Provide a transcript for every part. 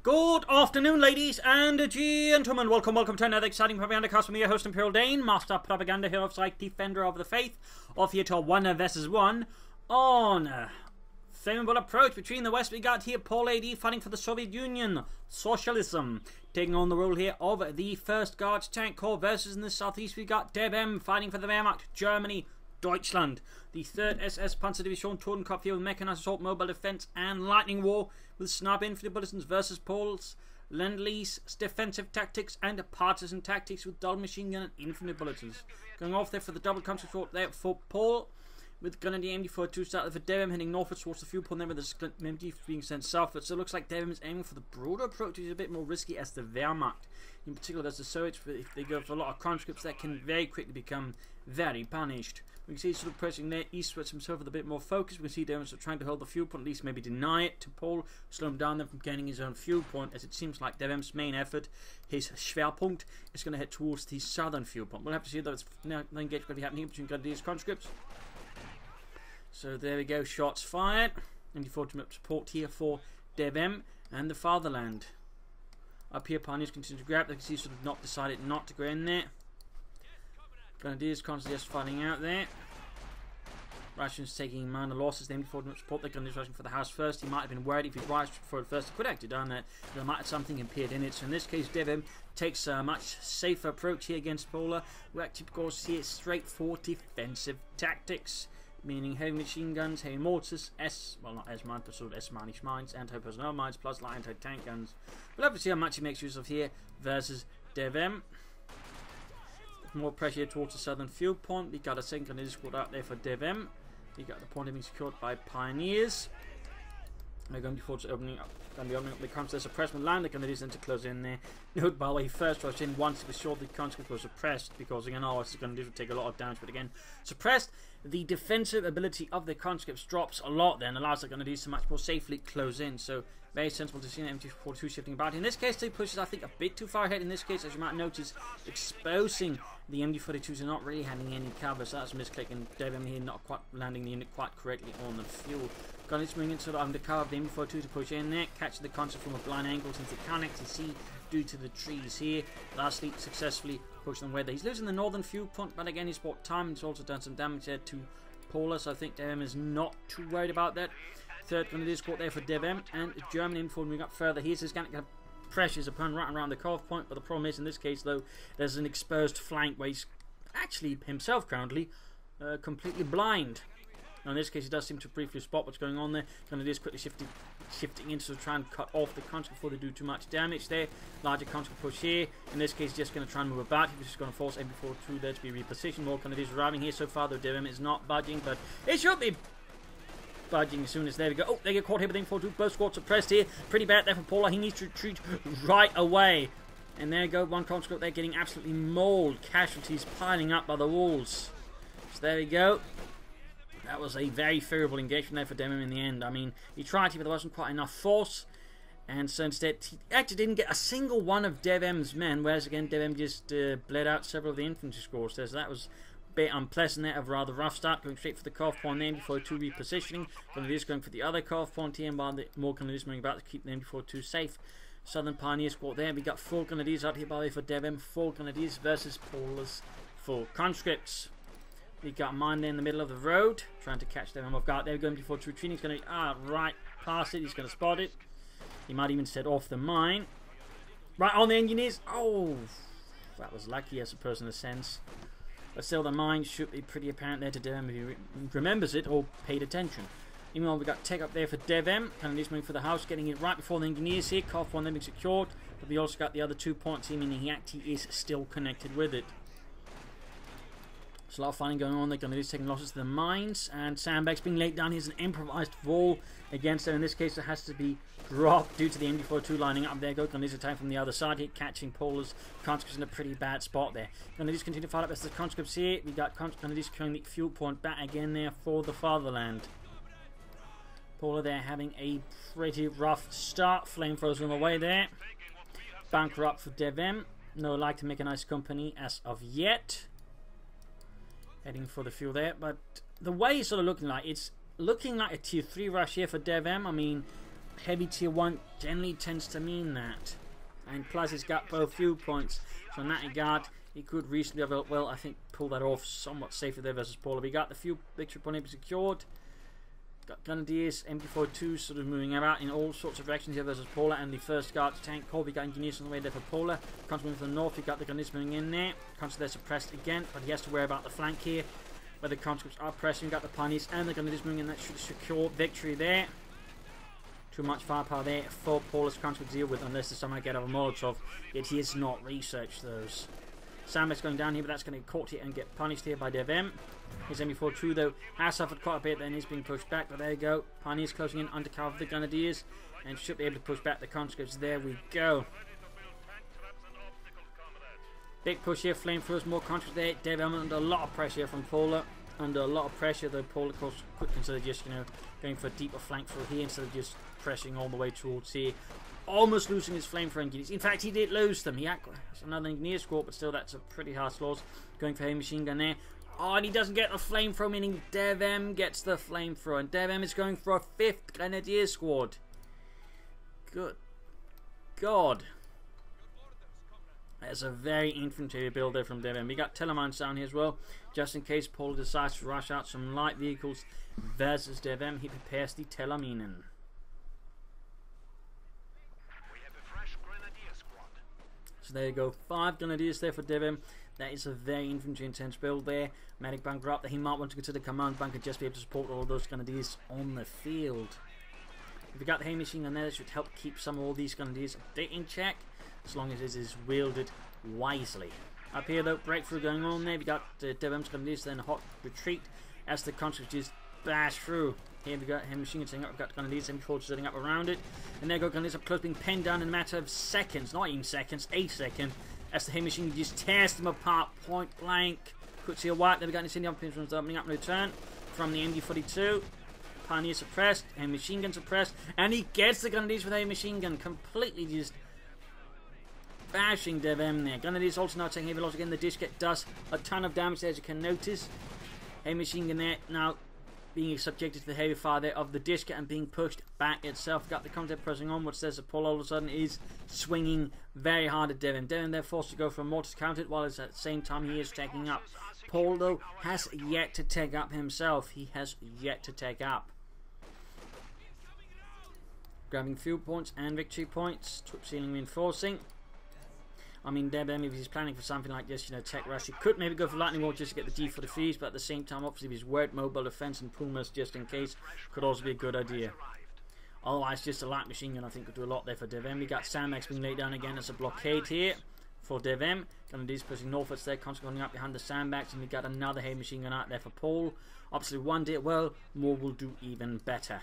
Good afternoon, ladies and gentlemen. Welcome to another exciting Propagandacast with me, your host, Paul.A.D, Master Propaganda Hero of Psych, Defender of the Faith, off here to 1 vs 1 on a favorable approach between the West. We got here Paul.A.D fighting for the Soviet Union, socialism, taking on the role here of the 1st Guards Tank Corps, versus in the Southeast we got DevM fighting for the Wehrmacht, Germany, Deutschland. The 3rd SS Panzerdivision Totenkopf here with mechanized assault, mobile defense, and lightning war with sniper infantry bulletins versus Poles, Lend-Lease, defensive tactics, and partisan tactics with dual machine gun and infantry bulletins. Going off there for the double country support there for Paul, with gun and the MD-42 started for DevM heading northwards towards the fuel point there with the MD being sent southwards. So it looks like DevM is aiming for the broader approach, which is a bit more risky as the Wehrmacht. In particular, there's the COH, but if they go for a lot of conscripts, that can very quickly become very punished. We can see he's sort of pressing there eastwards himself with a bit more focus. We can see DevM sort of trying to hold the fuel point, at least maybe deny it to Paul, slow him down then from gaining his own fuel point, as it seems like DevM's main effort, his Schwerpunkt, is going to head towards the southern fuel point. We'll have to see though, it's now the engagement going to be happening between Grenadiers and conscripts. So there we go, shots fired. MD-42 support here for DevM and the fatherland. Up here, Pioneers continue to grab. They can see sort of not decided not to go in there. Grenadiers constantly just fighting out there. Russians taking minor losses. The MD-42 support. The Grenadiers rushing for the house first. He might have been worried if he rushed for it first. He could have actually done that. There might have something appeared in it. So in this case, DevM takes a much safer approach here against Pola, who actually goes here straight for defensive tactics, meaning heavy machine guns, heavy mortars, not S mines, but sort of S-manish mines, anti-personnel mines, plus light anti-tank guns. We'll have to see how much he makes use of here versus DevM. More pressure towards the southern fuel point. We got a second Grenadier squad out there for DevM. We got the point being secured by Pioneers. They're going to be forced opening up. Going to be opening up the conscript suppressment line. The Grenadiers then to close in there. Note, by the way, he first rushed in once he was sure the conscript was suppressed, because again, the Grenadiers would take a lot of damage, but again, suppressed. The defensive ability of the conscripts drops a lot then, allows the Grenadiers to much more safely close in. So very sensible to see an MD-42 shifting about. In this case, they pushes, I think, a bit too far ahead. In this case, as you might notice, exposing the MD-42s are not really having any cover, so that's a misclick, and DevM here not quite landing the unit quite correctly on the fuel. Grenadiers moving in sort of under cover of the MD-42 to push in there, catch the conscript from a blind angle since they can't actually see due to the trees here. Lastly, successfully push them away there. He's losing the northern fuel point, but again, he's bought time. He's also done some damage there to Paula, so I think DevM is not too worried about that. 3rd Grenadier squad there for DevM, and Germany moving up further. Here's his going to pressure his opponent right around the cutoff point, but the problem is in this case though, there's an exposed flank where he's actually himself currently completely blind. Now in this case he does seem to briefly spot what's going on there. Grenadiers quickly shifting in to try and cut off the conscript before they do too much damage there. Larger conscript push here. In this case just going to try and move about. He's just going to force MD-42 there to be repositioned. More Grenadiers arriving here so far, though DevM is not budging, but it should be budging as soon as there we go. Oh, they get caught here with MD-42. Both squads suppressed here. Pretty bad there for Paula. He needs to retreat right away. And there you go, one conscript there getting absolutely mauled. Casualties piling up by the walls. So there we go. That was a very favourable engagement there for DevM in the end. I mean, he tried to, but there wasn't quite enough force. And so instead, he actually didn't get a single one of DevM's men. Whereas again, DevM just bled out several of the infantry squads there. So that was bit unpleasant there, of a rather rough start, going straight for the cutoff point there before 2 repositioning. Grenadiers going for the other cutoff point here, and while the more Grenadiers moving about to keep the MD-42 safe. Southern Pioneer squad there. We got 4 Grenadiers out here by the way for DevM, 4 Grenadiers versus Paula's 4 conscripts. We got mine there in the middle of the road, trying to catch DevM off guard. There we go, MD-42 retreating. He's going to right past it. He's going to spot it. He might even set off the mine. Right on the engineers. Oh, that was lucky, I suppose, in a sense. But still, the mine should be pretty apparent there to DevM if he remembers it or paid attention. Meanwhile, we got tech up there for DevM. Grenadiers moving for the house, getting it right before the engineers here. Cutoff one, them being secured. But we also got the other 2 points here, meaning he actually is still connected with it. There's a lot of fighting going on. The Grenadiers taking losses to the mines, and sandbags being laid down. Here's an improvised wall against them. In this case, it has to be dropped due to the MD-42 lining up. There go, Grenadiers attack from the other side here, catching Paula's conscripts in a pretty bad spot there. Grenadiers continue to fight up as the conscripts here. We got Grenadiers carrying the fuel point back again there for the fatherland. Paula there having a pretty rough start. Flamethrowers on the way there. Bunker up for DevM. No like to make a nice company as of yet. Heading for the fuel there, but the way it's sort of looking like, it's looking like a tier 3 rush here for DevM. I mean, heavy tier 1 generally tends to mean that. And plus he's got both viewpoints. So in that regard, he could reasonably have, well, I think, pull that off somewhat safely there versus Paul. We got the few victory point secured. Got Grenadiers, MP42 sort of moving about in all sorts of directions here versus Paula, and the first guard's tank core. We got engineers on the way there for Paula. Conscripts from the north, we got the Grenadiers moving in there. Conscripts they're suppressed again, but he has to worry about the flank here, where the conscripts are pressing. We got the pioneers and the Grenadiers moving in. That should secure victory there. Too much firepower there for Paula's conscripts to deal with, unless they somehow get over Molotov. Yet he has not researched those. Sandbags going down here, but that's going to get caught here and get punished here by DevM. His MP42 though has suffered quite a bit, then he's being pushed back, but there you go. Pioneers closing in under cover of the Grenadiers and should be able to push back the conscripts. There we go. Big push here, flamethrowers, more conscripts there. DevM under a lot of pressure from Paula. Under a lot of pressure though. Paula, of course, could consider just, you know, going for a deeper flank through here instead of just pressing all the way towards here. Almost losing his flamethrower engineers. In fact, he did lose them. He had another engineer squad, but still, that's a pretty harsh loss. Going for a machine gun there. Oh, and he doesn't get the flamethrower, meaning DevM gets the flamethrower. And DevM is going for a 5th Grenadier squad. Good God. That's a very infantry build there from DevM. We got Telemines down here as well, just in case Paul decides to rush out some light vehicles versus DevM. He prepares the Teleminen. So there you go, 5 Grenadiers there for DevM. That is a very infantry intense build there. Medic bunker up that he might want to consider command bunker, just be able to support all those Grenadiers on the field. If we got the hay machine gun there, that should help keep some of all these Grenadiers a bit in check, as long as it is wielded wisely. Up here though, breakthrough going on there. We got DevM's Grenadiers then a hot retreat as the conscripts just bash through. Here we got him machine gun setting up, we've got Grenadiers M4 setting up around it. And there go Grenadiers up close, being pinned down in a matter of seconds, not even seconds, a second, as the hay machine just tears them apart point blank. Quick see a wipe, then we got incendiary operations opening up in return from the MD42. Pioneer suppressed, and machine gun suppressed, and he gets the Grenadiers with a machine gun, completely just bashing DevM there. Grenadiers also now taking heavy loss again. The Dishket does a ton of damage there, as you can notice. A machine gun there now being subjected to the heavy fire there of the Dishket and being pushed back itself. Got the contact pressing on, which says that Paul all of a sudden is swinging very hard at DevM. DevM they're forced to go for a mortars counted, while at the same time he is taking up. Paul though has yet to take up himself. He has yet to take up. Grabbing fuel points and victory points. Trip ceiling reinforcing. I mean, DevM, if he's planning for something like this, you know, tech rush, he could maybe go for lightning bolt just to get the D for the fees, but at the same time, obviously, his word mobile defense and Pumas just in case could also be a good idea. Otherwise, just a light machine gun, I think, could do a lot there for DevM. We got Sandbags being laid down again as a blockade here for DevM. Grenadiers pushing northwards there, constantly going up behind the Sandbags, and we got another hay machine gun out there for Paul. Obviously, one did well, more will do even better.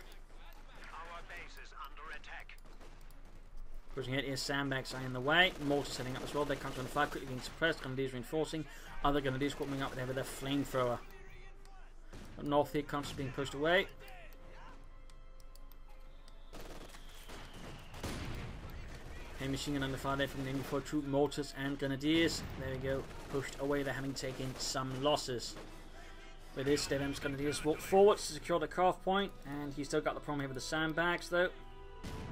Pushing it here, Sandbags are in the way. Mortars setting up as well. They come on fire, quickly being suppressed. Grenadiers reinforcing. Other Grenadiers coming up there with their flamethrower. But north here, constantly being pushed away. A machine gun under fire there from the MD4 troop, mortars and Grenadiers. There we go, pushed away. They're having taken some losses. With this, DevM's Grenadiers walk forwards to secure the craft point, and he's still got the problem here with the Sandbags though.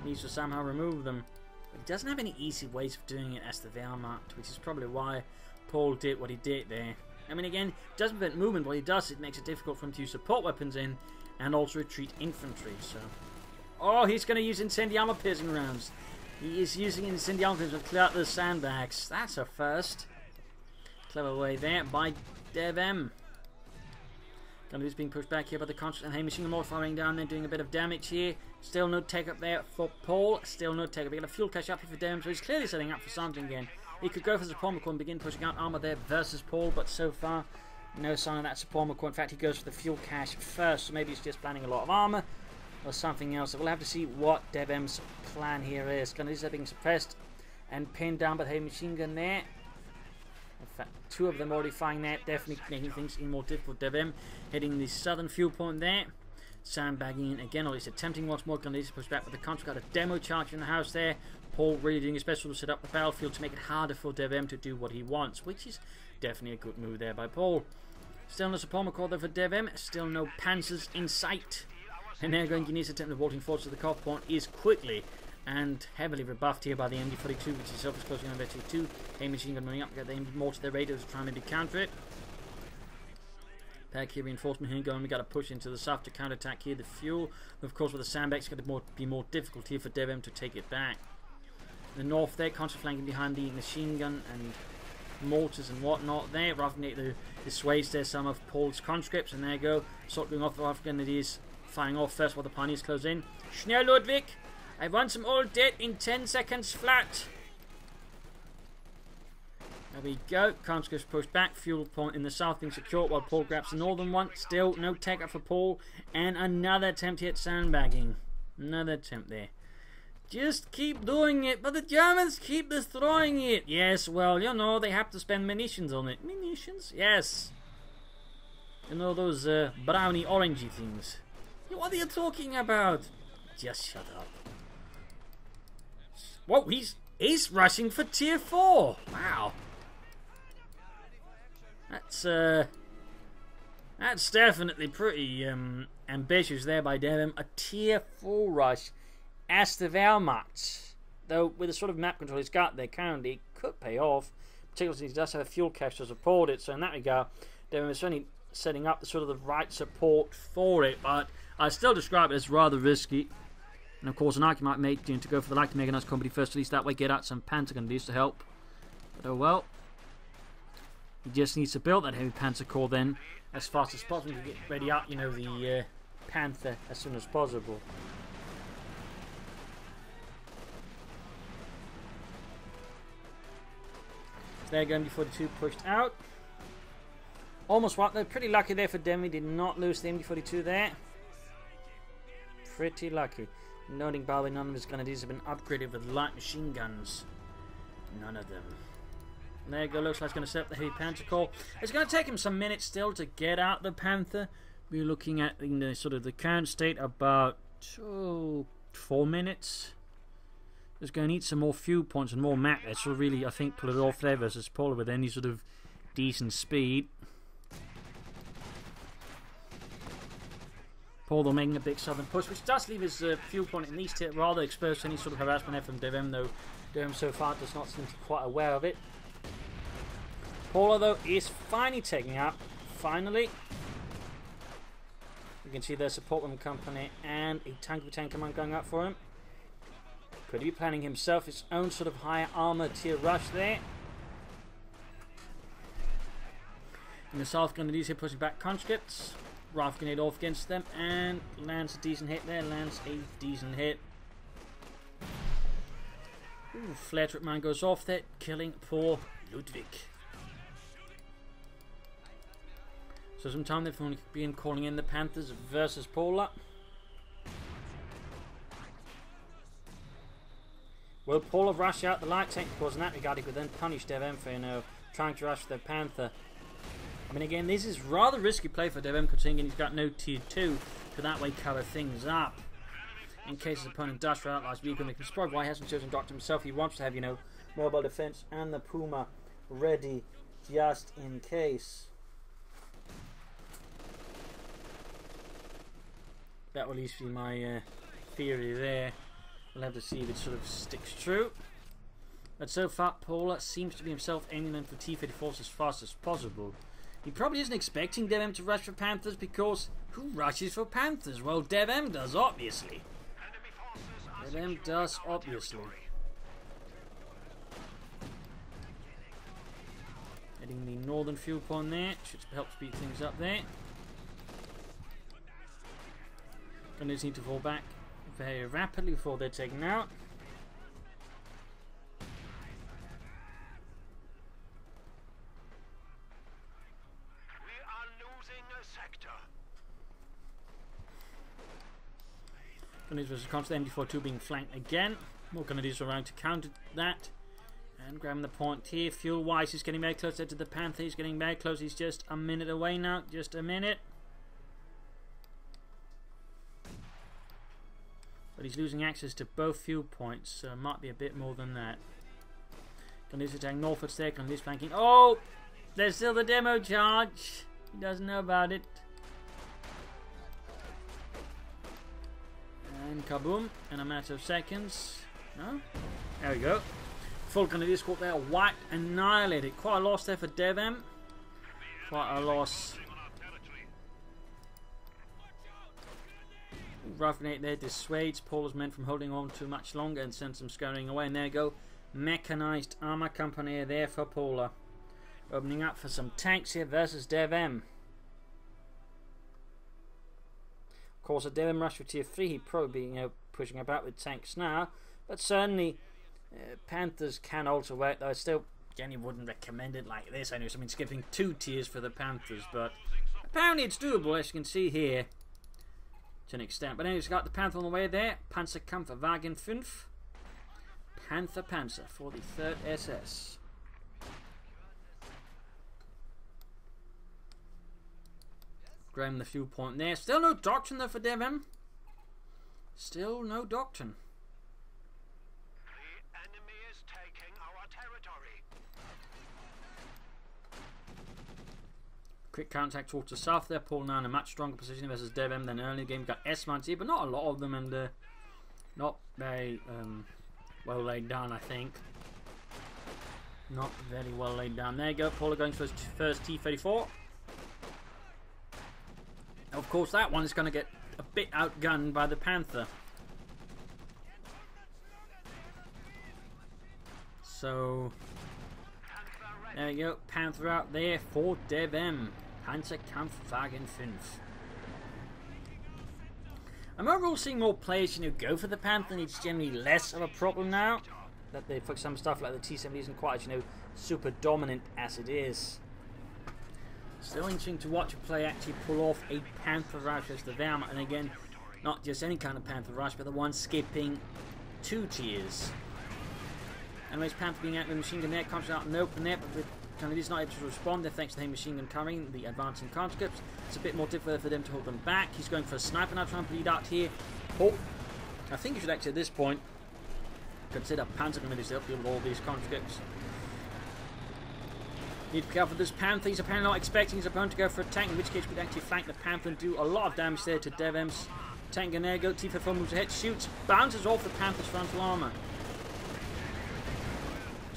Needs to somehow remove them. But he doesn't have any easy ways of doing it as the Wehrmacht, which is probably why Paul did what he did there. I mean, again, it doesn't prevent movement. What he does, it makes it difficult for him to use support weapons in and also retreat infantry. So, oh, he's going to use incendiary armor piercing rounds. He is using incendiary armor piercing to clear out the Sandbags. That's a first. Clever way there by DevM. Grenadiers being pushed back here by the constant and hay machine gun firing down there, doing a bit of damage here. Still no take up there for Paul. Still no take up. We got a fuel cache up here for DevM, so he's clearly setting up for something again. He could go for support McCall and begin pushing out armor there versus Paul, but so far no sign of that support McCall. In fact, he goes for the fuel cache first, so maybe he's just planning a lot of armor or something else. So we'll have to see what DevM's plan here is. Grenadiers are being suppressed and pinned down by the hay machine gun there. In fact, 2 of them already firing that, definitely making things even more difficult. DevM hitting the southern fuel point there. Sandbagging in again, or at least attempting once more. Grenadiers to push back, but the contract got a demo charge in the house there. Paul really doing his best to set up the battlefield to make it harder for DevM to do what he wants, which is definitely a good move there by Paul. Still no support McCall there for DevM. Still no panzers in sight. And there going Guinea's attempt at vaulting forward to the cough point is quickly and heavily rebuffed here by the MD-42, which itself is closing on their T2. A machine gun running up, get the aim more to their radios to try and maybe counter it. Back here, reinforcement here going. We got to push into the south to counter-attack here. The fuel, of course, with the sandbags, it's going to be more difficult here for DevM to take it back. The north there, constantly flanking behind the machine gun and mortars and whatnot there. Roughing the sways there, some of Paul's conscripts, and there you go. Assault going off the Afghan, it is firing off first while the pioneers close in. Schnell, Ludwig! I want some old dead in 10 seconds flat. There we go. Conscripts pushed back. Fuel point in the south being secured while Paul grabs the northern one. Still no take up for Paul. And another attempt here at sandbagging. Another attempt there. Just keep doing it. But the Germans keep destroying it. Yes, well, you know, they have to spend munitions on it. Munitions? Yes. You know, those brownie orangey things. What are you talking about? Just shut up. Whoa, he's rushing for tier 4. Wow. That's definitely pretty ambitious there by DevM. A tier 4 rush as the Wehrmacht. Though with the sort of map control he's got there currently, it could pay off. Particularly he does have a fuel cache to support it, so in that regard, DevM is certainly setting up the sort of the right support for it, but I still describe it as rather risky. And of course, an argument might make to go for the like to make a nice company first, at least that way get out some Panzer grenadiers to help. But oh well. He just needs to build that heavy Panzer core then as fast as possible to get ready out, you know, the Panther as soon as possible. So they're going before the 2 pushed out. Almost what? They're pretty lucky there for Demi. Did not lose the MD-42 there. Pretty lucky. Noting, by the way, none of his grenadiers have been upgraded with light machine guns. None of them. And there you go. Looks like it's going to set up the heavy Panther core. It's going to take him some minutes still to get out the Panther. We're looking at in the sort of the current state about 4 minutes. He's going to need some more fuel points and more map. That's will really, I think, pull it off there versus Paul with any sort of decent speed. Paul though making a big southern push, which does leave his fuel point in these tier rather exposed to any sort of harassment there from DevM, though DevM so far does not seem to be quite aware of it. Paul though is finally taking up, finally. You can see their support from company and a tank command going up for him. Could he be planning himself his own sort of higher armor tier rush there? In the south, Grenadiers here pushing back conscripts. Rifle grenade off against them and lands a decent hit there. Lands a decent hit. Ooh, flare trip man goes off there, killing poor Ludwig. So sometime they've only been calling in the Panthers versus Paula. Will Paula rush out the light tank? Because in that regard he could then punish DevM for, you know, trying to rush the Panther. I mean, again, this is rather risky play for DevM, considering he's got no tier 2 to that way cover things up. In case his opponent does run out last week, and they can surprise why he hasn't chosen Doctor himself. He wants to have, you know, mobile defense and the Puma ready just in case. That will at least be my theory there. We'll have to see if it sort of sticks true. But so far, Paula seems to be himself aiming them for T-34s as fast as possible. He probably isn't expecting DevM to rush for Panthers, because who rushes for Panthers? Well, DevM does, obviously. DevM does, obviously. Heading the northern fuel point there. Should help speed things up there. Gonna need to fall back very rapidly before they're taken out. Grenadiers versus constant MD-42 being flanked again. More Grenadiers around to counter that. And grabbing the point here. Fuel wise, he's getting very close to the Panther. He's getting very close. He's just a minute away now. Just a minute. But he's losing access to both fuel points, so it might be a bit more than that. Grenadiers attacking northwards there. Grenadiers flanking. Oh! There's still the demo charge. He doesn't know about it. And kaboom, in a matter of seconds. No? There we go. Full Grenadier squad there, wiped, annihilated. Quite a loss there for DevM. Quite a loss. Rough grenade there dissuades Paul's men from holding on too much longer and sends them scurrying away. And there you go. Mechanized armor company there for Paula. Opening up for some tanks here versus DevM. Of course, a DevM rush for tier 3, he'd probably be pushing about with tanks now. But certainly, Panthers can also work, though I still generally wouldn't recommend it like this. I know something skipping 2 tiers for the Panthers, but apparently it's doable, as you can see here, to an extent. But anyway, it's got the Panther on the way there. Panzerkampfwagen 5. Panzer for the 3rd SS. Grabbing the fuel point there. Still no doctrine though for DevM. Still no doctrine. The enemy is taking our territory. Quick contact towards the south there. Paul now in a much stronger position versus DevM than early in the game. Got S-mounts here, but not a lot of them, and not very well laid down, I think. Not very well laid down. There you go. Paul going for his first T-34. Of course, that one is going to get a bit outgunned by the Panther. So, there you go. Panther out there for DevM. Panzerkampfwagen 5. I'm overall seeing more players, go for the Panther, and it's generally less of a problem now. That they, for some stuff like the T-70 isn't quite as, super dominant as it is. Still interesting to watch a player actually pull off a Panther rush as the DevM, and again, not just any kind of Panther rush, but the one skipping 2 tiers. Anyways, Panther being out with the machine gun there, comes out in the open there, but Canada's not able to respond there thanks to the machine gun covering the advancing conscripts. It's a bit more difficult for them to hold them back. He's going for a sniper now, trying to bleed out here. Oh, I think you should actually at this point consider Panzer Grenadiers to help deal with all these conscripts. Need to be careful with this Panther. He's apparently not expecting his opponent to go for a tank, in which case we'd actually flank the Panther and do a lot of damage there to DevM's tank. And there you go. T-54 moves ahead, shoots, bounces off the Panther's frontal armor.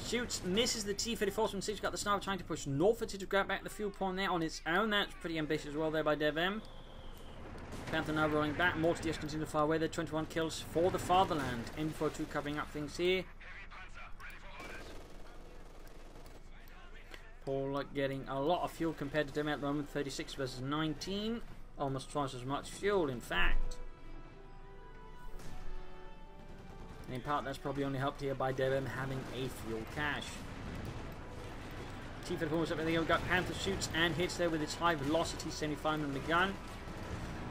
Shoots, misses the T-34 from Siege. Got the sniper trying to push northwards to grab back the fuel point there on its own. That's pretty ambitious as well there by DevM. Panther now rolling back. More to the continue to far away there. 21 kills for the fatherland. MB42 covering up things here. Paul getting a lot of fuel compared to DevM at the moment. 36 versus 19. Almost twice as much fuel, in fact. And in part, that's probably only helped here by DevM having a fuel cache. T-54 was up there. We've got Panther shoots and hits there with its high velocity 75mm gun.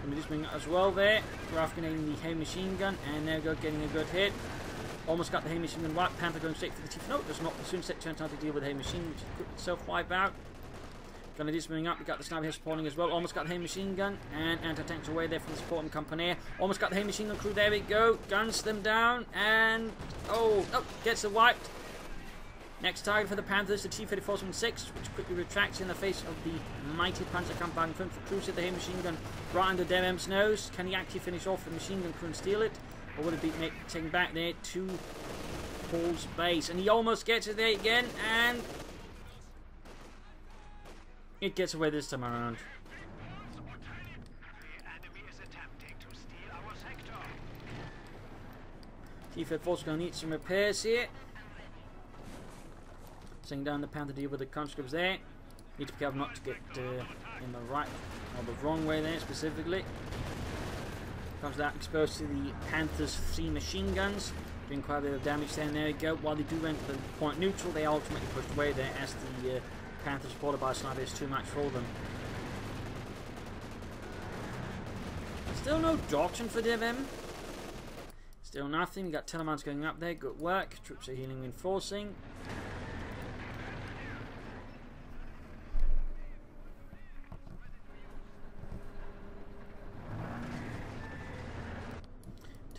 And we're just bringing as well there. Graf grenading the Hay machine gun, and there we go, getting a good hit. Almost got the Hay machine gun wiped. Panther going straight for the T-54. No, does not. As soon as it turns out to deal with the Hay machine, which could itself wipe out. Grenadiers moving up. We got the sniper here supporting as well. Almost got the Hay machine gun, and anti-tanks away there from the supporting company. Almost got the Hay machine gun crew. There we go. Guns them down, and oh, gets the wiped. Next target for the Panthers, the T-34-6, which quickly retracts in the face of the mighty Panzerkampfwagen 5. The crew set the Hay machine gun right under DevM's nose. Can he actually finish off the machine gun crew and steal it? Or would it be taken back there to Paul's base? And he almost gets it there again, and it gets away this time around. T-34's going to need some repairs here. Sending down the Panther to deal with the conscripts there. Need to be careful not to get in the right or the wrong way there specifically. Comes out exposed to the Panther's 3 machine guns, doing quite a bit of damage there. And there we go. While they do enter the point neutral, they are ultimately pushed away there as the Panther supported by a sniper is too much for them. Still no doctrine for DevM. Still nothing. We got Telemans going up there. Good work. Troops are healing, reinforcing.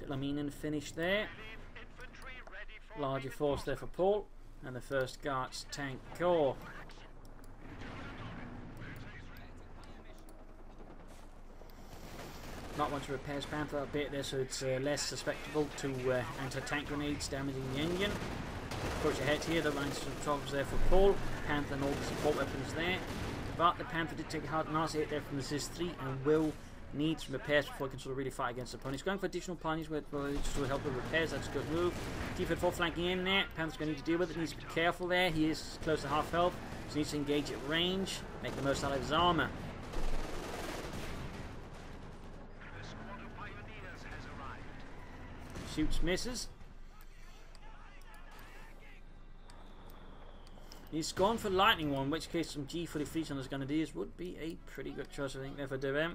Laminen finished there. Larger force there for Paul. And the 1st Guards Tank Corps. Not want to repair his Panther a bit there, so it's less susceptible to anti-tank grenades damaging the engine. Push ahead here, the line some troubles there for Paul. Panther and all the support weapons there. But the Panther did take a hard nasty hit there from the ZIS-3 and will need some repairs before he can sort of really fight against the opponents. Going for additional pioneers with just to help with repairs, that's a good move. T-34 flanking in there. Panther's going to need to deal with it, needs to be careful there. He is close to half health, so he needs to engage at range, make the most out of his armour. Shoots, misses. He's gone for lightning one, in which case some G43s on his Grenadiers would be a pretty good choice, I think, there for DevM.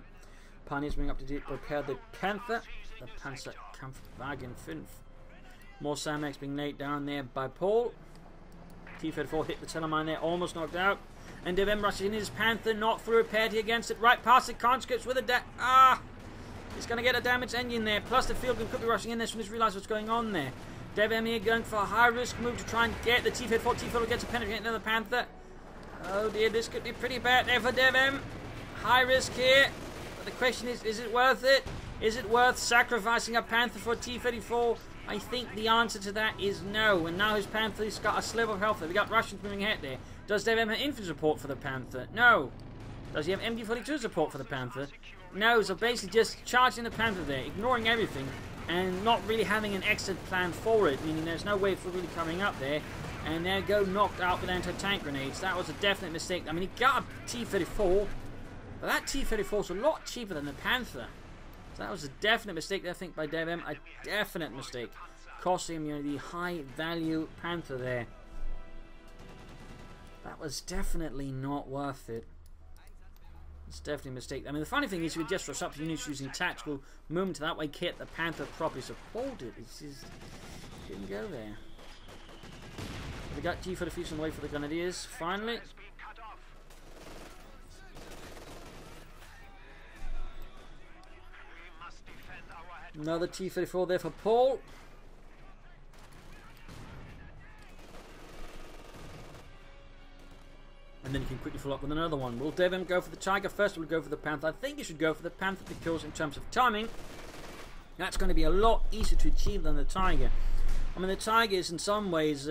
Pioneers bring up to repair the Panther, the Panzerkampfwagen 5. More Samax being laid down there by Paul. T-34 hit the telemine there, almost knocked out. And DevM rushes in his Panther, not through repaired against it, right past the conscripts with a he's going to get a damaged engine there, plus the field gun could be rushing in there as soon as he realises what's going on there. DevM here going for a high risk move to try and get the T-34. T-34 gets a penetrate another Panther. Oh dear, this could be pretty bad there for DevM. High risk here. But the question is it worth it? Is it worth sacrificing a Panther for a T-34? I think the answer to that is no. And now his Panther's got a sliver of health there. We got Russians moving ahead there. Does DevM have infantry support for the Panther? No. Does he have MD-42 support for the Panther? No. So basically just charging the Panther there, ignoring everything, and not really having an exit plan for it, meaning there's no way for really coming up there. And there go knocked out with anti-tank grenades. That was a definite mistake. I mean, he got a T-34, but that T-34 is a lot cheaper than the Panther. So that was a definite mistake, I think, by DevM. A definite mistake. Costing him, you know, the high-value Panther there. That was definitely not worth it. It's definitely a mistake. I mean, the funny thing is, we just rush up to units using tactical movement to that way get the Panther properly supported. It just didn't go there. We got G43 on the way for the Grenadiers, finally. Another T-34 there for Paul. And then he can quickly follow up with another one. Will DevM go for the Tiger first, or will go for the Panther? I think he should go for the Panther because in terms of timing, that's going to be a lot easier to achieve than the Tiger. I mean, the Tiger is in some ways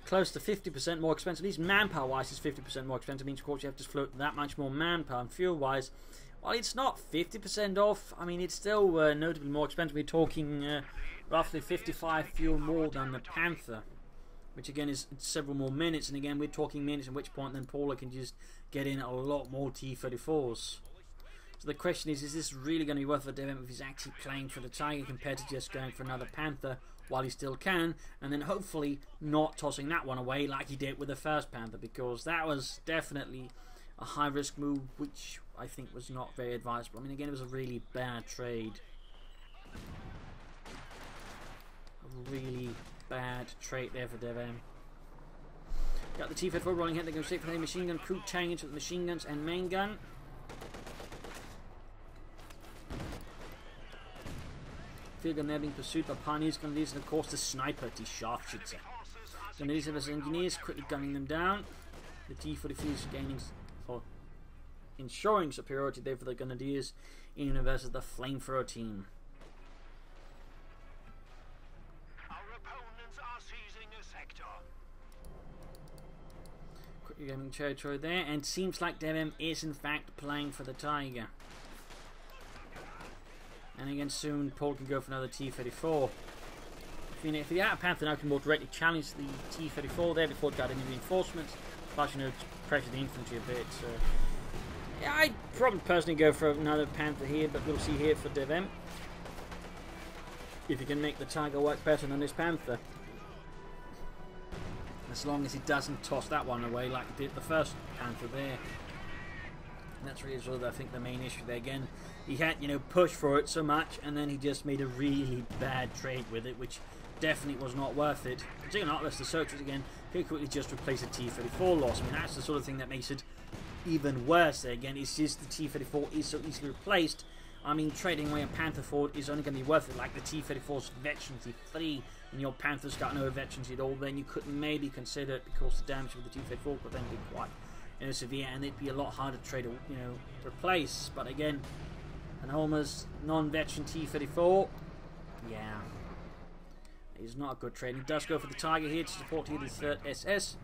close to 50% more expensive. At least manpower-wise is 50% more expensive. It means, of course, you have to float that much more manpower. And fuel-wise, while it's not 50% off, I mean, it's still notably more expensive. We're talking roughly 55 fuel more than the Panther, which again is several more minutes. And again, we're talking minutes, at which point then Paul can just get in a lot more T-34s. So the question is this really going to be worth it for DevM if he's actually playing for the Tiger compared to just going for another Panther while he still can, and then hopefully not tossing that one away like he did with the first Panther, because that was definitely a high risk move which I think was not very advisable. I mean, again, it was a really bad trade. A really bad trade there for DevM. Got the T-34 rolling ahead. They're going to stick for the machine gun crew, tearing into the machine guns and main gun. Field gun there being pursued by Pioneers, Grenadiers, and of course the sniper, the Scharfschütze. Grenadiers have his engineers quickly gunning them down. The T-43 is gaining, or ensuring superiority there for the Grenadiers in versus the Flamethrower team. Our opponents are seizing a sector. Quickly gaining territory there, and seems like DevM is in fact playing for the Tiger. And again, soon Paul can go for another T-34. If the Outer Panther now can more directly challenge the T-34 there before it got any reinforcements, plus, you know, pressure the infantry a bit. So yeah, I'd probably personally go for another Panther here, but we'll see here for DevM if he can make the Tiger work better than this Panther. As long as he doesn't toss that one away like he did the first Panther there. And that's really sort of, I think, the main issue there. Again, he had, you know, pushed for it so much, and then he just made a really bad trade with it, which definitely was not worth it. Particularly not unless the searchers again could quickly just replace a T-34 loss. I mean, that's the sort of thing that makes it even worse there. Again, it's just the T-34 is so easily replaced. I mean, trading away a Panther for it is only going to be worth it. Like the T-34's veterancy 3, and your Panther's got no veterancy at all, then you could maybe consider it, because the damage with the T-34 could then be quite, you know, severe, and it'd be a lot harder to trade, you know, replace. But again, An almost non-veteran T-34. Yeah. He's not a good trade. He does go for the Tiger here to support here the 3rd SS.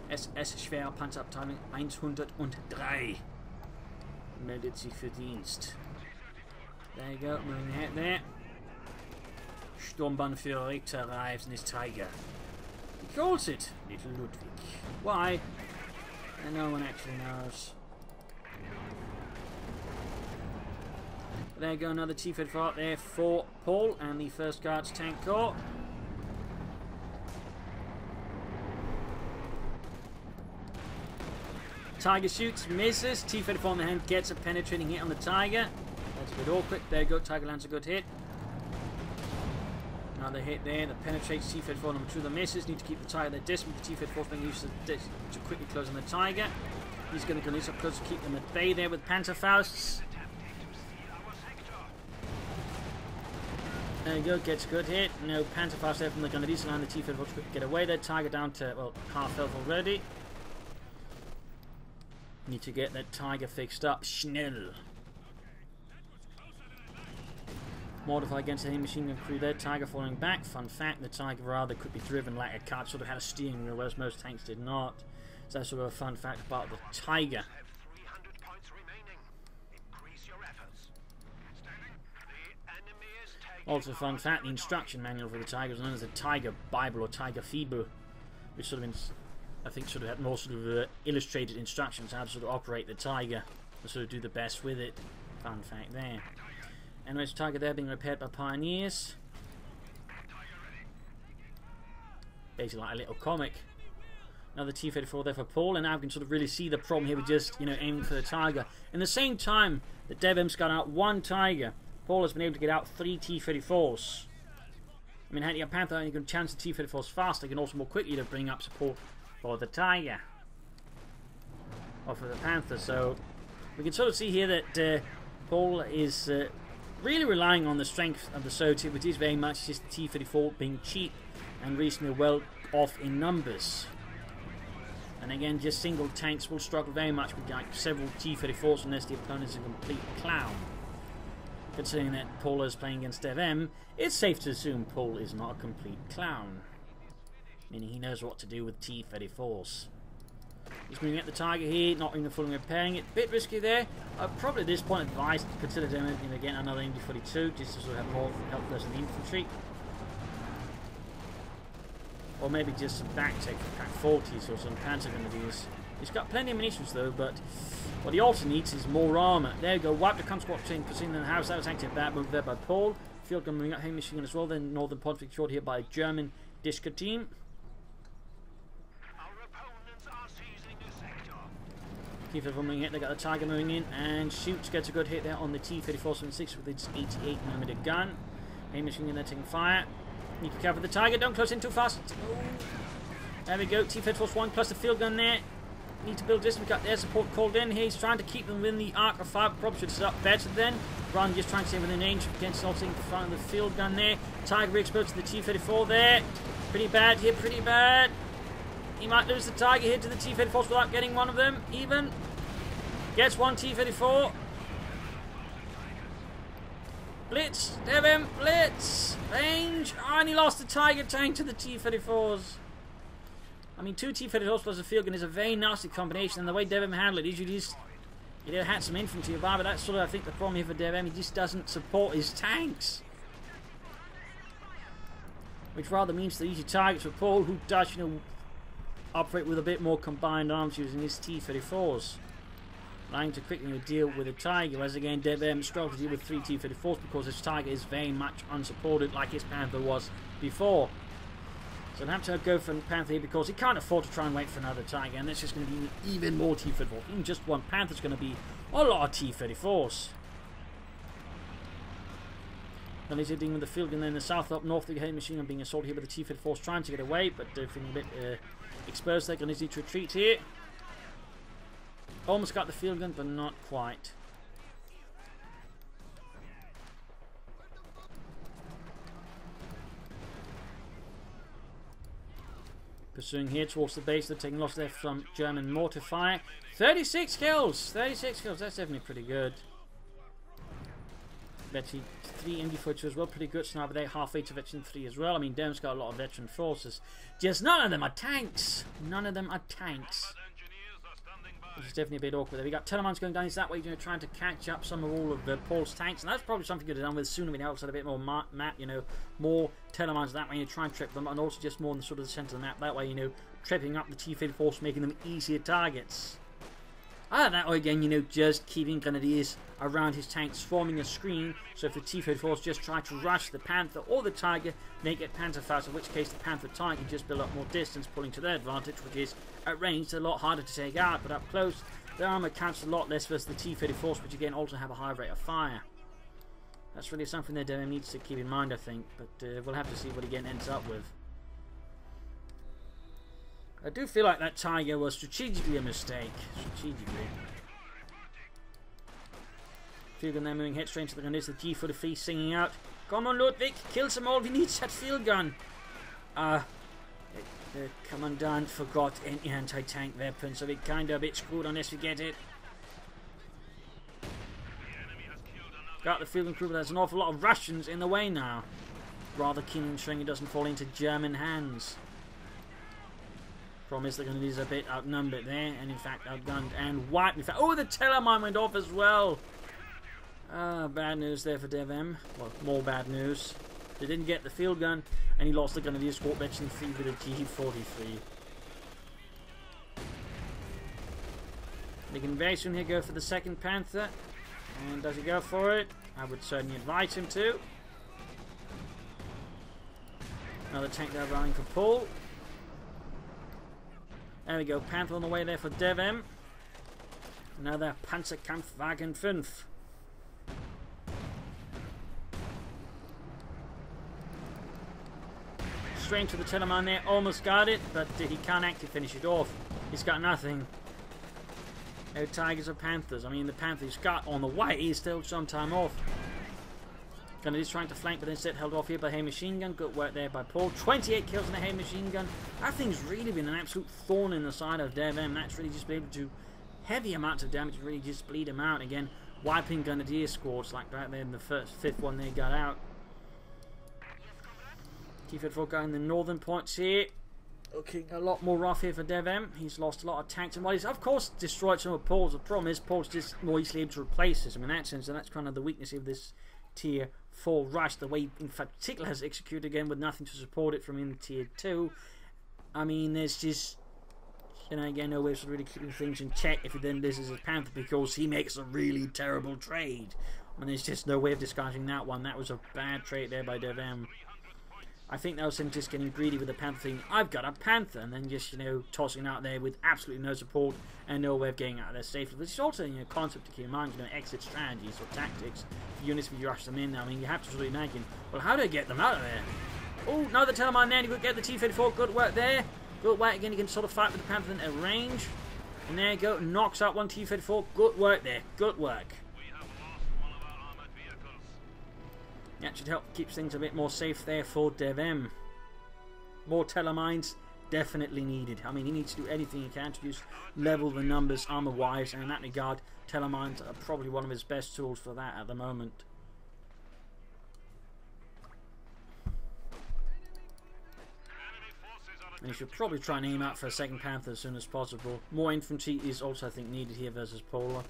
SS Schwerpanzerabteilung 103. Meldet sich für Dienst. There you go, moving ahead there. Sturmbannführer Richter arrives in his Tiger. He calls it Little Ludwig. Why? And no one actually knows. There you go, another T-34 up there for Paul and the 1st Guards Tank Corps. Tiger shoots, misses. T-34 on the hand gets a penetrating hit on the Tiger. That's a bit awkward. There you go, Tiger lands a good hit. Another hit there that penetrates T-34 number 2. The misses. Need to keep the Tiger there distant. The T-34 being used to quickly close on the Tiger. He's going to go up close to keep them at bay there with Panzerfausts. There you go, gets a good hit. No Panzerfaust there from the Grenadiers line. The T-34 to get away there. Tiger down to, well, half health already. Need to get that Tiger fixed up. Schnell. Mortify against the machine gun crew there. Tiger falling back. Fun fact, the Tiger rather could be driven like a car. Sort of had a steering wheel, whereas most tanks did not. So that's sort of a fun fact about the Tiger. Also, fun fact, the instruction manual for the Tiger is known as the Tiger Bible or Tiger Fibel, which sort of, I think, sort of had more sort of illustrated instructions how to sort of operate the Tiger and sort of do the best with it. Fun fact there. Anyways, Tiger there being repaired by Pioneers. Basically like a little comic. Another T-34 there for Paul, and now we can sort of really see the problem here with just, aiming for the Tiger. In the same time that DevM's got out 1 Tiger, Paul has been able to get out 3 T-34s. I mean, had you a Panther, you can chance the T-34s faster, you can also more quickly to bring up support for the Tiger. Or for the Panther, so we can sort of see here that Paul is really relying on the strength of the COH2, which is very much just the T-34 being cheap and reasonably well off in numbers. And again, just single tanks will struggle very much with like several T-34s unless the opponent is a complete clown. Considering that Paul is playing against DevM, it's safe to assume Paul is not a complete clown. Meaning he knows what to do with T-34s. He's moving at the Tiger here, not even fully repairing it. Bit risky there. I'd probably at this point advise to consider doing again another MD-42 just to sort of have more help versus the infantry. Or maybe just some back take for Pack 40s or some Panzer Grenadiers. He's got plenty of munitions though, but what he also needs is more armour. There you go, wipe the Cum Squad chain, proceeding in the house. That was actually a bad move there by Paul. Field gun moving up, heavy machine gun as well. Then northern point secured here by a German Disca team. T-34 moving in, they got the Tiger moving in, and shoots, gets a good hit there on the T-3476 with its 88mm gun. Heavy machine gun there taking fire. Need to cover the Tiger, don't close in too fast. Oh. There we go, T-34's 1 plus the field gun there. Need to build this. We've got air support called in here. He's trying to keep them within the arc of fire. Probably should set up better then, rather than just trying to stay within range against something in front of the field gun there. Tiger re-exposed to the T-34 there. Pretty bad here, pretty bad. He might lose the Tiger here to the T-34s without getting one of them, even. Gets 1 T-34. Blitz, DevM, blitz. Range. Oh, and he lost the Tiger tank to the T-34s. I mean, 2 T-34s plus a field gun is a very nasty combination, and the way DevM handled it, usually he had some infantry about, but that's sort of, I think, the problem here for DevM. He just doesn't support his tanks. Which rather means the easy targets for Paul, who does, operate with a bit more combined arms using his T-34s. Allowing to quickly deal with a Tiger, whereas again, DevM struggles to deal with 3 T-34s because his Tiger is very much unsupported, like his Panther was before. So I'll have to go for Panther here because he can't afford to try and wait for another Tiger, and that's just going to be even more T-34s. Even just 1 Panther's going to be a lot of T-34s. Then he's dealing with the field gun, then in the south up north, the heavy machine gun being assaulted here by the T-34s trying to get away, but feeling a bit exposed. They're going to need to retreat here. Almost got the field gun, but not quite. Pursuing here towards the base, they're taking loss there from German mortar fire. 36 kills! 36 kills, that's definitely pretty good. Veteran 3 MD42 as well, pretty good sniper there, halfway to Veteran 3 as well. I mean, DevM's got a lot of veteran forces. Just none of them are tanks. None of them are tanks. Which is definitely a bit awkward there. We got Telemans going down is that way, you know, trying to catch up some of all of Paul's tanks, and that's probably something good to done with sooner when else had a bit more map, you know, more Telemans that way, you try and trip them, and also just more in the sort of the centre of the map, that way, you know, tripping up the T-34, making them easier targets. That way again, you know, just keeping grenadiers around his tanks, forming a screen, so if the T-34s just try to rush the Panther or the Tiger, they get Panther fast, in which case the Panther Tiger can just build up more distance, pulling to their advantage, which is, at range, a lot harder to take out, but up close, their armour counts a lot less versus the T-34s, which again also have a high rate of fire. That's really something that DevM needs to keep in mind, I think, but we'll have to see what he again ends up with. I do feel like that Tiger was strategically a mistake. Strategically. Field gun there moving head straight into the gun. There's the G43 singing out. Come on, Ludwig, kill some more. We need that field gun. The Commandant forgot any anti-tank weapon, so we're kind of a bit screwed unless we get it. Got the field gun crew, but there's an awful lot of Russians in the way now. Rather keen on ensuring it doesn't fall into German hands. Problem is they're going to be a bit outnumbered there, and in fact outgunned and wiped. In fact, oh, the Telemine went off as well. Bad news there for DevM. Well, more bad news. They didn't get the field gun, and he lost the Grenadier Squad Veteran 3 with a G43. They can very soon here go for the second Panther. And does he go for it? I would certainly advise him to. Another tank there running for Paul. There we go, Panther on the way there for DevM. Another Panzerkampfwagen 5. Straight to the Telemann there, almost got it, but he can't actually finish it off. He's got nothing. No Tigers or Panthers. I mean, the Panther he's got on the way is still some time off. He's trying to flank, but instead held off here by heavy machine gun. Good work there by Paul. 28 kills in the heavy machine gun. That thing's really been an absolute thorn in the side of DevM. That's really just been able to do heavy amounts of damage, really just bleed him out. Again, wiping Grenadier squads like right there in the fifth one they got out. T-34 going the northern points here. Looking a lot more rough here for DevM. He's lost a lot of tanks, and while he's of course destroyed some of Paul's, the problem is Paul's just more easily able to replace this. I mean, in that sense, and that's kind of the weakness of this Tier 4 rush, the way in fact particular has executed again with nothing to support it from in Tier 2. I mean, there's just, you know, again, no way of really keeping things in check if he then loses his Panther, because he makes a really terrible trade. I mean, there's just no way of disguising that one. That was a bad trade there by DevM. I think that was him just getting greedy with the Panther thing. I've got a Panther, and then just, you know, tossing it out there with absolutely no support and no way of getting out of there safely. Which is also, you know, a concept to keep in mind, you know, exit strategies or tactics. Units if you rush them in now. I mean, you have to sort of imagine, well, how do I get them out of there? Oh, no, the Telemann there, you could get the T-34. Good work there. Good work again. You can sort of fight with the Panther at range. And there you go, knocks out one T-34. Good work there. Good work. That should help keep things a bit more safe there for DevM. More Telemines definitely needed. I mean, he needs to do anything he can to just level the numbers armor-wise, and in that regard, Telemines are probably one of his best tools for that at the moment. And he should probably try and aim out for a second Panther as soon as possible. More infantry is also, I think, needed here versus Polar.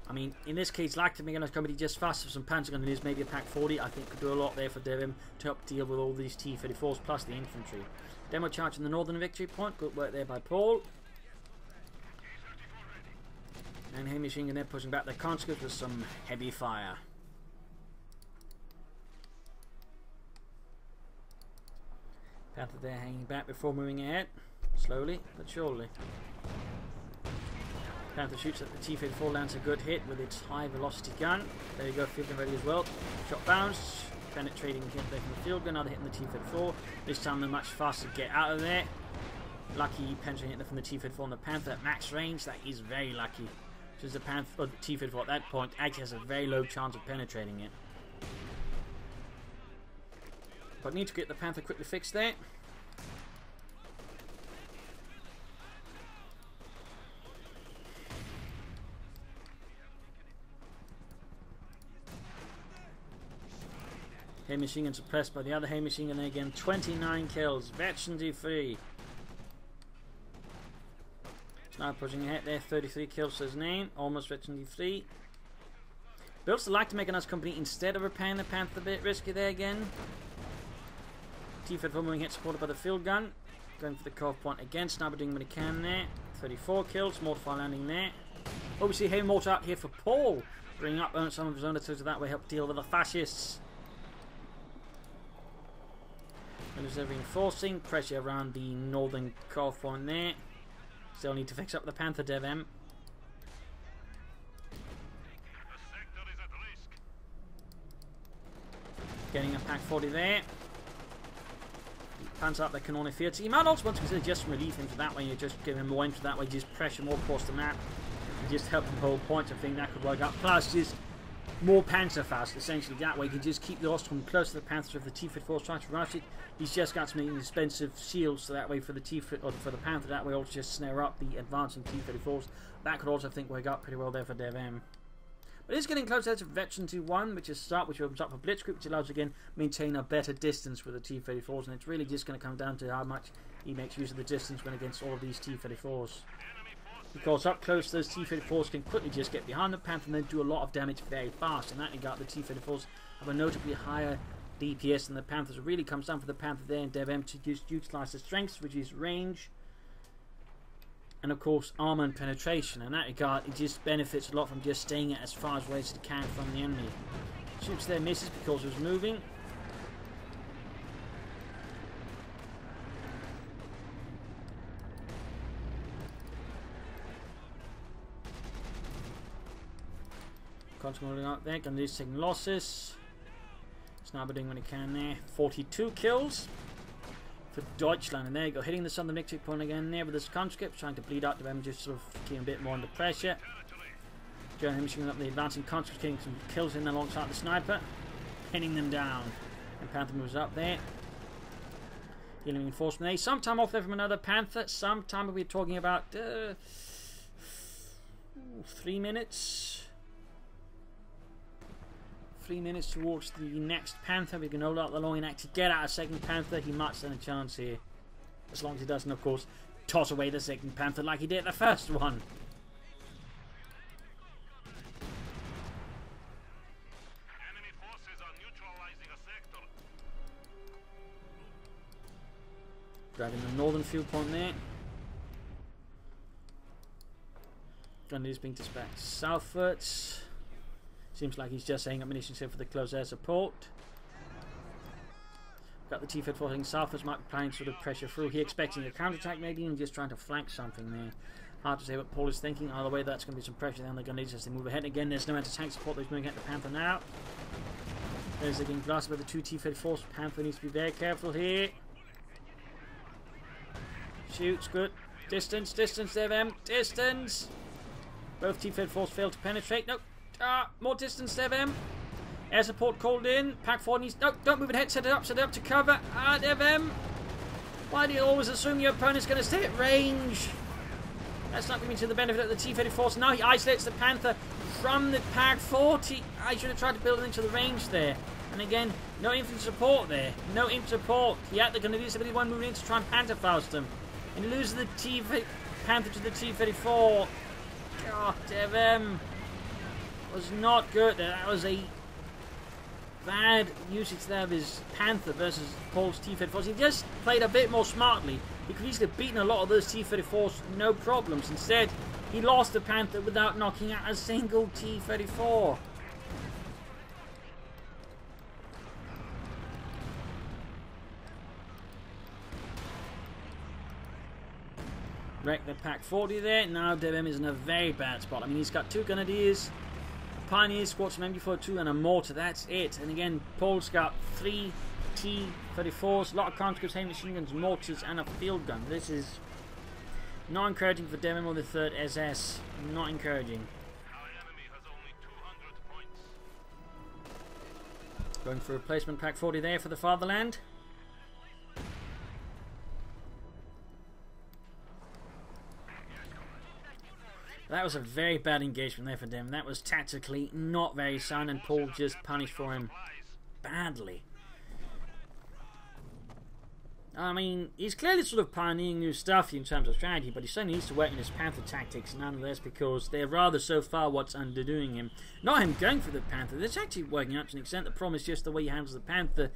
I mean, in this case, like to make another company just faster for some Panzer Grenadiers, maybe a Pack 40, I think could do a lot there for DevM to help deal with all these T-34s plus the infantry. Demo charge in the northern victory point, good work there by Paul. And heavy machine gun there pushing back the conscript with some heavy fire. Panther there hanging back before moving ahead, slowly but surely. Panther shoots at the T-34, lands a good hit with its high velocity gun. There you go, field gun ready as well. Shot bounced, penetrating hit there from the field gun, another hit in the T-34. This time they're much faster to get out of there. Lucky penetrating hit there from the T-34 on the Panther at max range. That is very lucky. Since the Panther, or the T-34 at that point actually has a very low chance of penetrating it. But need to get the Panther quickly fixed there. Heavy machine gun suppressed by the other heavy machine gun. There again, 29 kills. Veteran D3. Now pushing ahead there, 33 kills to his name. Almost veteran D3. Builds like to make a nice company instead of repairing the Panther. A bit risky there again. T-34 moving hit supported by the field gun. Going for the curve point again. Sniper doing what he can there. 34 kills. Mortar landing there. Obviously, heavy mortar out here for Paul. Bringing up some of his own attacks that way, help deal with the fascists. And there's reinforcing. Pressure around the northern curve point there. Still need to fix up the Panther DevM. Getting a Pack 40 there. Pants up, they can only fear. So you might also want to consider just relief him for that way. You just give him more into that way, just pressure more across the map. And just help him hold points. I think that could work out. Plus, just more Panzer fast. Essentially, that way you can just keep the Ostrom close to the Panther. If the T-54 is trying to rush it, he's just got some expensive shields. So that way, for the for the Panther, that way also just snare up the advancing T-34s. That could also, I think, work out pretty well there for DevM. But it's getting closer to Veteran 2-1, which is which opens up for Blitzkrieg, which allows again maintain a better distance with the T-34s, and it's really just going to come down to how much he makes use of the distance when against all of these T-34s. Because up close, those T-34s can quickly just get behind the Panther and then do a lot of damage very fast. In that regard, the T-34s have a notably higher DPS than the Panthers. It really comes down for the Panther there in DevM to just utilize the strengths, which is range, and of course armor and penetration. In that regard, it just benefits a lot from just staying as far away as it can from the enemy. Shoots there, misses because it was moving. Constantly out there, gonna lose taking losses. Sniper doing what he can there. 42 kills for Deutschland, and there you go, hitting the southern victory point again there with his conscripts, trying to bleed out them, just sort of keeping a bit more under pressure. German machine up the advancing conscripts, getting some kills in alongside the sniper, pinning them down. And Panther moves up there. Healing reinforcement there. Some time off there from another Panther. Sometime we'll be talking about 3 minutes. 3 minutes towards the next Panther. We can hold out the long enough to get out a second Panther. He might stand a chance here. As long as he doesn't, of course, toss away the second Panther like he did the first one. Enemy forces are neutralizing a sector. Grabbing the northern field point there. Gunner is being dispatched southwards. Seems like he's just setting up munitions here for the close air support. Got the T-54 heading southwards, might be applying sort of pressure through. He expecting a counterattack maybe, and just trying to flank something there. Hard to say what Paul is thinking. Either way, that's going to be some pressure down the Grenadiers as they move ahead. Again, there's no anti-tank support. They're moving at the Panther now. There's again blasted by the two T-34s. Panther needs to be very careful here. Shoots, good. Distance, distance, DevM, distance. Both T-34s failed to penetrate. Nope. More distance, DevM. Air support called in. Pack 4 needs... No, don't move ahead. Set it up to cover. DevM. Why do you always assume your opponent's going to stay at range? That's not going to be to the benefit of the T-34s. Now he isolates the Panther from the Pack 40. I should have tried to build it into the range there. And again, no infantry support there. No infantry support. Yeah, they're going to use ability 1 moving in to try and Panther faust them. And he loses the Panther to the T-34. God, DevM was not good. That was a bad usage there of his Panther versus Paul's T-34s. He just played a bit more smartly. He could easily have beaten a lot of those T-34s, no problems. Instead, he lost the Panther without knocking out a single T-34. Wreck the Pack 40 there. Now DevM is in a very bad spot. I mean, he's got 2 Grenadiers, Pioneers, Squadron MG42 and a mortar. That's it. And again, Paul's got 3 T-34s, a lot of conscripts, heavy machine guns, mortars, and a field gun. This is not encouraging for DevM or the 3rd SS. Not encouraging. Our enemy has only 200 points. Going for replacement Pack 40 there for the fatherland. That was a very bad engagement there for them. That was tactically not very sound, and Paul just punished for him badly. I mean, he's clearly sort of pioneering new stuff in terms of strategy, but he certainly needs to work in his Panther tactics nonetheless, because they're rather so far what's underdoing him. Not him going for the Panther, it's actually working up to an extent. The problem is just the way he handles the Panther.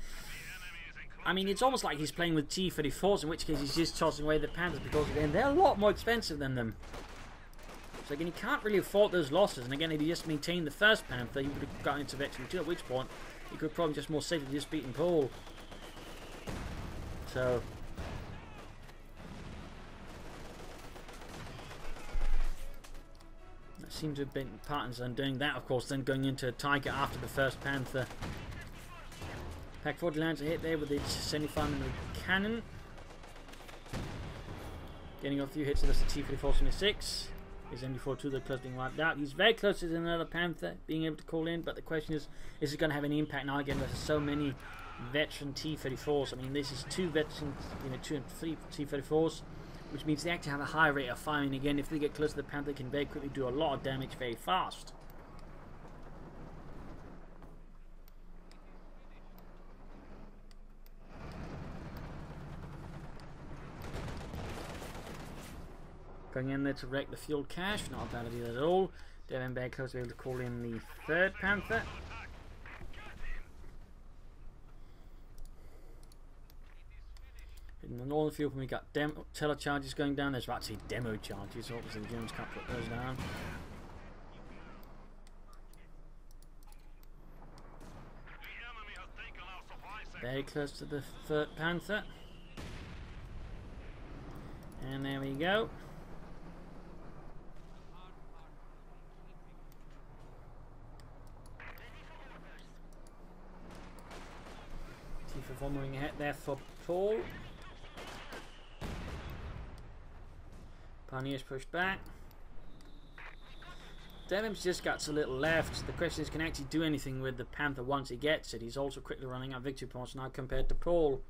I mean, it's almost like he's playing with T-34s, in which case he's just tossing away the Panthers, because again, they're a lot more expensive than them. So again, he can't really afford those losses, and again, if he just maintained the first Panther, he would have gotten into Veteran 2, at which point he could probably just more safely just beaten Paul. So that seems to have been patterns on doing that, of course, then going into a Tiger after the first Panther. Pack 40 lands a hit there with its 75mm cannon. Getting a few hits with the T-34-76. His MD-42, they're close to being wiped out. He's very close to another Panther being able to call in, but the question is it going to have any impact now again versus so many veteran T-34s? I mean, this is 2 veteran, 2 and 3 T-34s, which means they actually have a high rate of firing. Again, if they get close to the Panther, they can very quickly do a lot of damage very fast. Going in there to wreck the fuel cache, not a bad idea at all. DevM very close to be able to call in the 3rd Panther. In the northern field, when we got teller charges going down, there's actually demo charges. Obviously, the Germans can't put those down. Very close to the 3rd Panther. And there we go. T-34 moving ahead there for Paul. Pioneers pushed back. DevM's just got a little left. The question is, can he actually do anything with the Panther once he gets it? He's also quickly running out victory points now compared to Paul.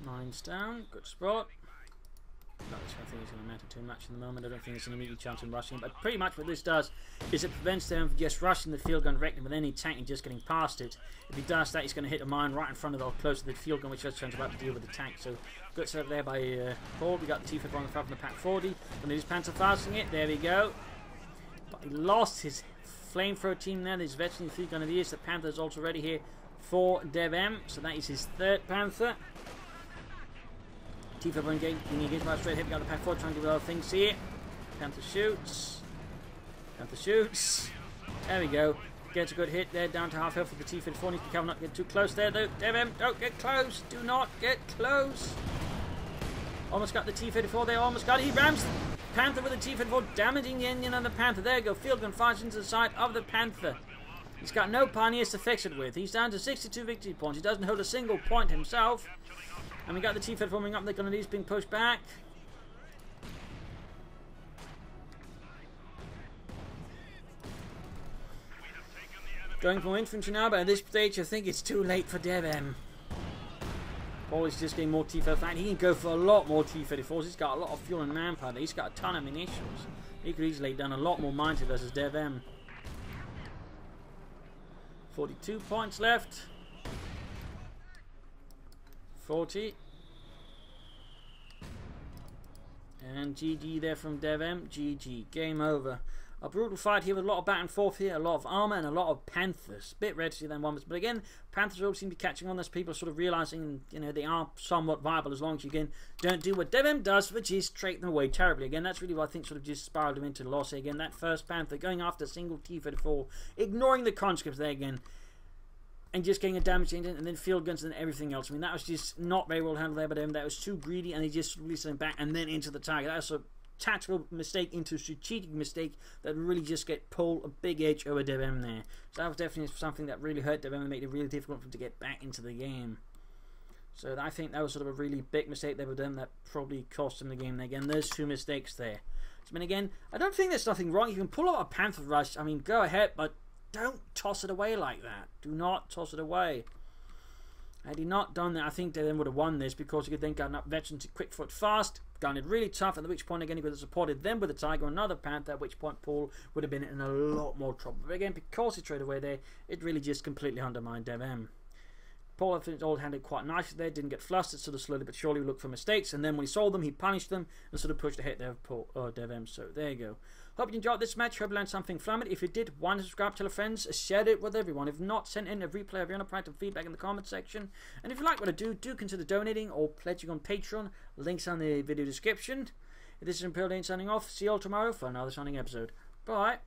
Nine's down, good spot. Not this, I think it's going to matter too much in the moment. I don't think there's an immediate chance of rushing, but pretty much what this does is it prevents them from just rushing the field gun directly with any tank and just getting past it. If he does that, he's going to hit a mine right in front of or close to the field gun, which just turns about to deal with the tank. So good setup there by Paul. We got the T-34 on the front from the Pack 40. And his Panther fastening it. There we go. But he lost his flamethrower team there. There's veteran field gun of the years. The Panther is also ready here for DevM. So that is his 3rd Panther. T-34 engaged by a straight hit. We got the Pack 4 trying to do other things here. Panther shoots. Panther shoots. There we go. Gets a good hit there, down to half health for the T-34. Needs to be careful not to get too close there though. DevM, don't get close. Do not get close. Almost got the T-34 there. Almost got it. He rams the Panther with the T-34, damaging the engine on the Panther. There you go. Field gun fires into the side of the Panther. He's got no Pioneers to fix it with. He's down to 62 victory points. He doesn't hold a single point himself. And we got the T-34 forming up. They're going to these being pushed back. Going for infantry now, but at this stage I think it's too late for DevM. Paul is just getting more T-34. He can go for a lot more T-34s. He's got a lot of fuel and manpower. He's got a ton of munitions. He could easily have done a lot more mines versus DevM. 42 points left. 40. And GG there from DevM. GG. Game over. A brutal fight here with a lot of back and forth here, a lot of armor and a lot of Panthers. A bit redder than one, but again, Panthers all seem to be catching on. There's people sort of realizing, you know, they are somewhat viable as long as you can don't do what DevM does, which is trade them away terribly. Again, that's really what I think sort of just spiraled them into loss. Again, that first Panther going after a single T-34, ignoring the conscripts there again, and just getting a damage engine and then field guns and then everything else. I mean, that was just not very well handled there by them. That was too greedy, and they just released them back and then into the target. That was a tactical mistake into a strategic mistake that really just get Paul a big edge over DevM there. So that was definitely something that really hurt DevM and made it really difficult for him to get back into the game. So I think that was sort of a really big mistake they were done that probably cost him the game. Again, there's 2 mistakes there. I mean, again, I don't think there's nothing wrong. You can pull out a Panther rush. I mean, go ahead, but don't toss it away like that. Do not toss it away. Had he not done that, I think they then would have won this, because he could then gun up veterans to quick foot fast, gun it really tough, at which point again he could have supported them with a Tiger or another Panther, at which point Paul would have been in a lot more trouble. But again, because he traded away there, it really just completely undermined DevM. Paul, I think, all handled quite nicely there, didn't get flustered, sort of slowly but surely looked for mistakes, and then when he saw them, he punished them and sort of pushed ahead there of Paul, DevM. So there you go. Hope you enjoyed this match. Hope you learned something from it. If you did, why not subscribe, tell your friends, share it with everyone. If not, send in a replay of your unapplied feedback in the comment section. And if you like what I do, do consider donating or pledging on Patreon. Links on the video description. This is Paul.A.D signing off. See you all tomorrow for another signing episode. Bye.